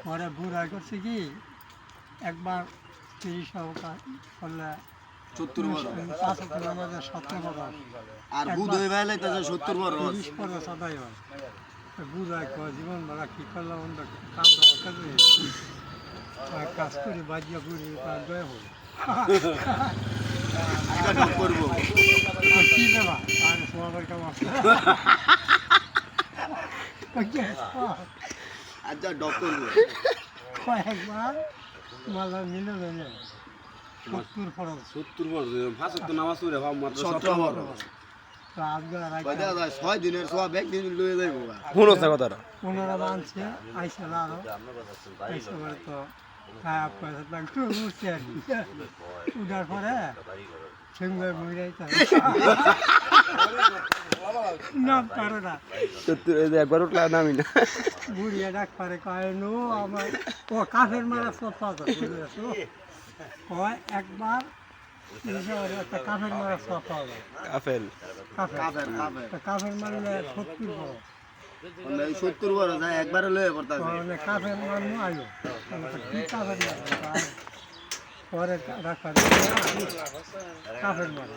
পরে বুড়া করছে কি একবার 30 করলে 70 বড় 17 আর বুধ হয়ে গেলে তাতে 70 বড় 30 পরে সদাই হয় বুড়া জীবন বাবা কি করলাম কাজ করি বাজিয়া বুড়ি দয়া হল করবো কি দেবা আর সবার কেমন আচ্ছা ডক করবো কয়েকবার মালা মিলে দেবে 70 খরচ 70 বড় ভাষা তো নামাজ পড়ে হওয়া মাত্র 17 বড় কয়টা যায় 6 দিনের সব একদিন লয়ে যাইবো শুনছ কথাটা ওনারা বানছে আইসা আরো আইসা পরে তো খারাপ পয়সা লাগতো উঠছে আর কি উঠার পরে সঙ্গে মহিলাইতে না পারো না 70 একবার উঠলা নামি না বুড়িয়া ডাক পারে কয় নো আমার ও কাফের মারা সফা কয় একবার একটা কাফের মারা সফা হবে আপেল কাফের মারলে 70 বড় মানে 70 বড় যায় একবার লয়ে পড়তাছে মানে কাফের মারমু আইলো কি কাফের মারা পরে রাখা কাফের মারা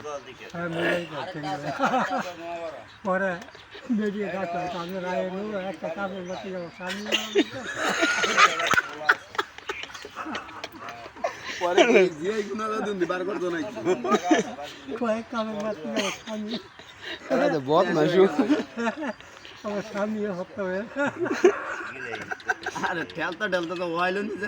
পরে বেরিয়ে ডাক্তার কামের আয় একটা কাফের মারতে যাবো সামনে পরে যে গুনালা দিন বার করতো নাকি কয়েক কামের মারতে যাবো সামনে এটা তো বহুত নাশু আমার স্বামীও হতে হবে আরে ঠেলতা ঠেলতা তো ওয়াইলো নিছে